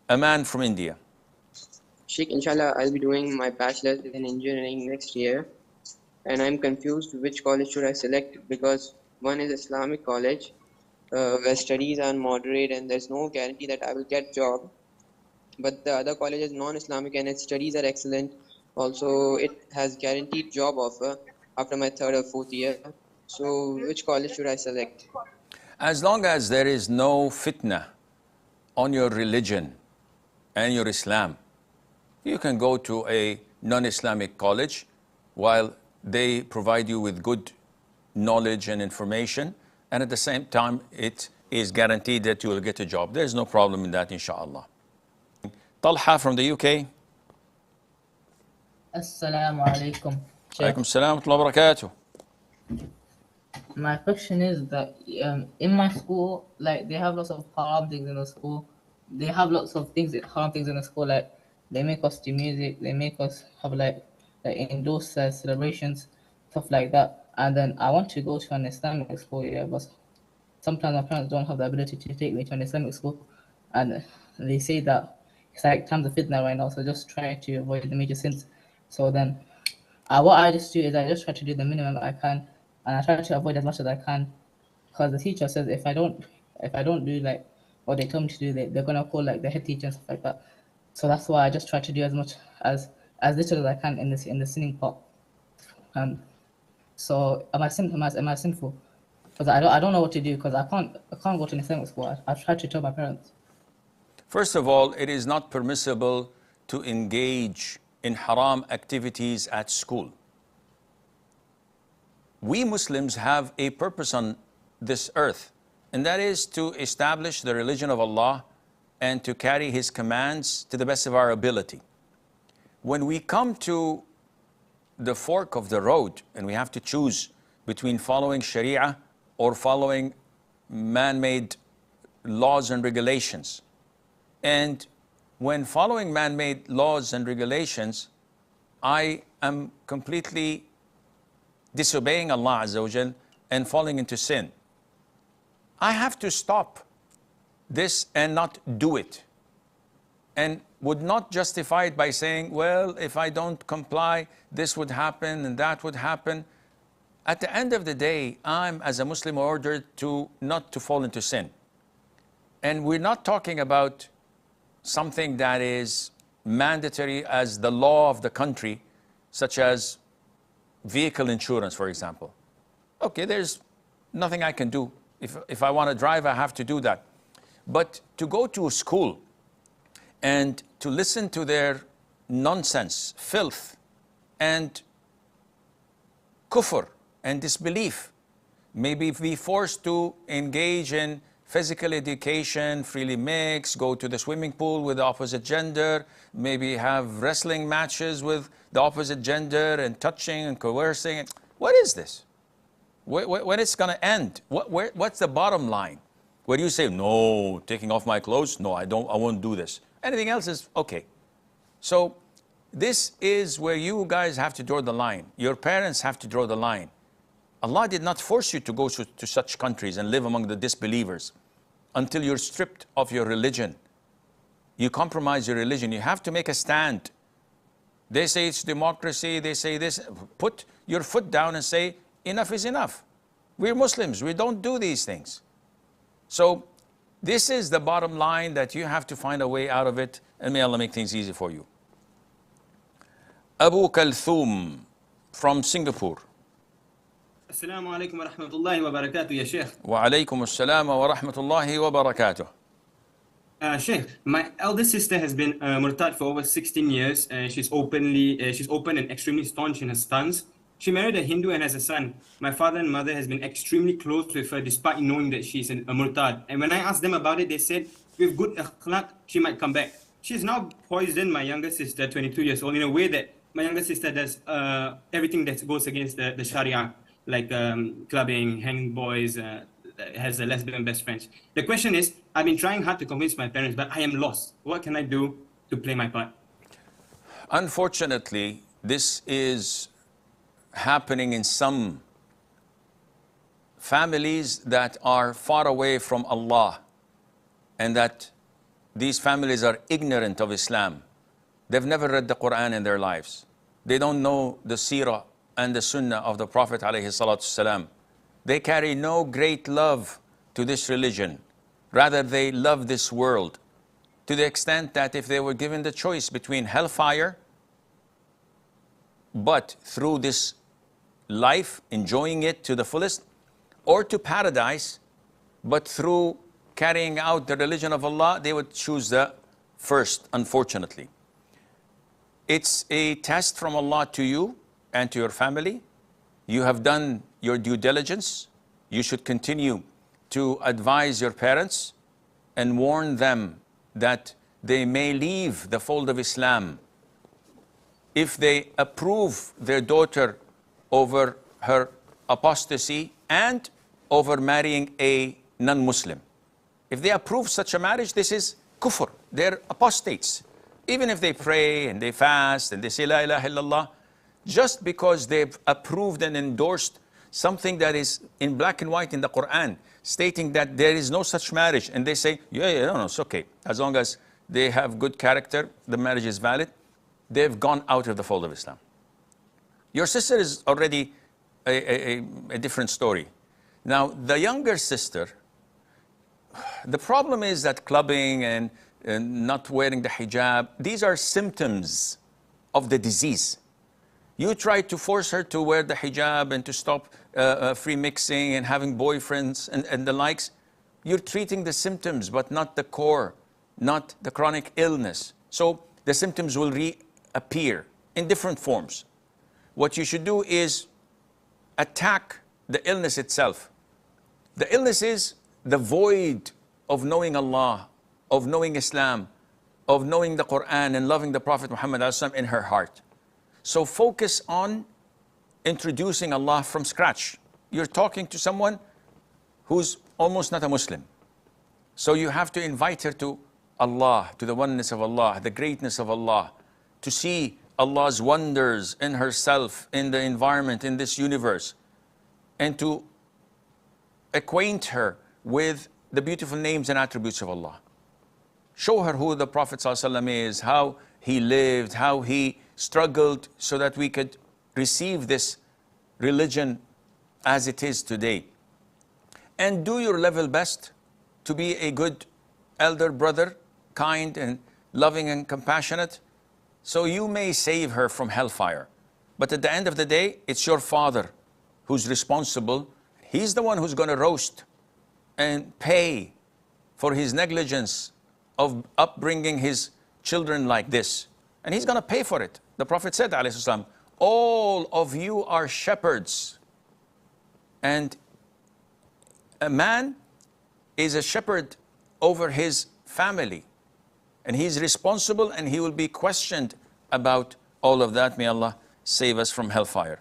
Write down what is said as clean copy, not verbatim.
a man from India. Sheikh, inshallah, I'll be doing my bachelor's in engineering next year, and I'm confused which college should I select, because one is Islamic college, where studies are moderate and there's no guarantee that I will get job, but the other college is non-Islamic and its studies are excellent. Also, it has guaranteed job offer after my third or fourth year. So, which college should I select? As long as there is no fitnah on your religion and your Islam, you can go to a non-Islamic college while they provide you with good knowledge and information, and at the same time it is guaranteed that you will get a job. There's no problem in that, inshallah. Talha from the UK. Assalamu alaikum. Alaikum assalam wa rahmatullahi wa barakatuh. My question is that in my school, like they have lots of haram things in the school. They have lots of haram things in the school. Like they make us do music. They make us have like indoor celebrations, stuff like that. And then I want to go to an Islamic school, yeah, but sometimes my parents don't have the ability to take me to an Islamic school, and they say that it's like times of fitnah right now, so just try to avoid the major sins. So then, what I just do is I just try to do the minimum I can, and I try to avoid as much as I can, because the teacher says if I don't do like what they told me to do, they're gonna call like the head teacher and stuff like that. So that's why I just try to do as much as little as I can in the sinning part. So am I sinful? Because I don't know what to do, because I can't go to an Islamic school. I've tried to tell my parents. First of all, it is not permissible to engage in haram activities at school. We Muslims have a purpose on this earth, and that is to establish the religion of Allah and to carry His commands to the best of our ability. When we come to the fork of the road and we have to choose between following Sharia or following man-made laws and regulations, and when following man-made laws and regulations, I am completely disobeying Allah Azza wa Jal and falling into sin, I have to stop this and not do it, and would not justify it by saying, well, if I don't comply, this would happen and that would happen. At the end of the day, I'm, as a Muslim, ordered to not to fall into sin. And we're not talking about something that is mandatory as the law of the country, such as vehicle insurance, for example. Okay, there's nothing I can do. If I want to drive, I have to do that. But to go to a school and to listen to their nonsense, filth, and kufr and disbelief, maybe be forced to engage in physical education, freely mix, go to the swimming pool with the opposite gender, maybe have wrestling matches with the opposite gender and touching and coercing. What is this? When it's going to end? What's the bottom line? Where you say, no, taking off my clothes? No, I won't do this. Anything else is okay. So this is where you guys have to draw the line. Your parents have to draw the line. Allah did not force you to go to such countries and live among the disbelievers until you're stripped of your religion. You compromise your religion. You have to make a stand. They say it's democracy. They say this. Put your foot down and say, enough is enough. We're Muslims. We don't do these things. So this is the bottom line, that you have to find a way out of it, and may Allah make things easy for you. Abu Kalthum from Singapore. Assalamu alaikum wa rahmatullahi wa barakatuh, ya Sheikh. Wa alaikum assalam wa rahmatullahi wa barakatuh. Sheikh, my eldest sister has been murtad for over 16 years. She's open and extremely staunch in her stance. She married a Hindu and has a son. My father and mother has been extremely close with her despite knowing that she's a murtad. And when I asked them about it, they said, with good akhlaq, she might come back. She's now poisoned my younger sister, 22 years old, in a way that my younger sister does everything that goes against the Sharia, like clubbing, hanging boys, has a lesbian best friends. The question is, I've been trying hard to convince my parents, but I am lost. What can I do to play my part? Unfortunately, this is happening in some families that are far away from Allah, and that these families are ignorant of Islam. They've never read the Quran in their lives. They don't know the seerah and the sunnah of the Prophet ﷺ. They carry no great love to this religion. Rather, they love this world, to the extent that if they were given the choice between hellfire, but through this life, enjoying it to the fullest, or to paradise, but through carrying out the religion of Allah, they would choose the first, unfortunately. It's a test from Allah to you and to your family. You have done your due diligence. You should continue to advise your parents and warn them that they may leave the fold of Islam if they approve their daughter over her apostasy and over marrying a non-Muslim. If they approve such a marriage, this is kufr. They're apostates. Even if they pray and they fast and they say la ilaha illallah, just because they've approved and endorsed something that is in black and white in the Quran, stating that there is no such marriage, and they say, no, it's okay. As long as they have good character, the marriage is valid. They've gone out of the fold of Islam. Your sister is already a different story. Now, the younger sister, the problem is that clubbing and not wearing the hijab, these are symptoms of the disease. You try to force her to wear the hijab and to stop free mixing and having boyfriends and the likes. You're treating the symptoms, but not the core, not the chronic illness. So the symptoms will reappear in different forms. What you should do is attack the illness itself. The illness is the void of knowing Allah, of knowing Islam, of knowing the Quran and loving the Prophet Muhammad in her heart. So focus on introducing Allah from scratch. You're talking to someone who's almost not a Muslim. So you have to invite her to Allah, to the oneness of Allah, the greatness of Allah, to see Allah's wonders in herself, in the environment, in this universe, and to acquaint her with the beautiful names and attributes of Allah. Show her who the Prophet ﷺ is, how he lived, how he struggled so that we could receive this religion as it is today. And do your level best to be a good elder brother, kind and loving and compassionate, so you may save her from hellfire. But at the end of the day, it's your father who's responsible. He's the one who's going to roast and pay for his negligence of upbringing his children like this. And he's going to pay for it. The Prophet said, ﷺ, all of you are shepherds. And a man is a shepherd over his family. And he's responsible and he will be questioned about all of that. May Allah save us from hellfire.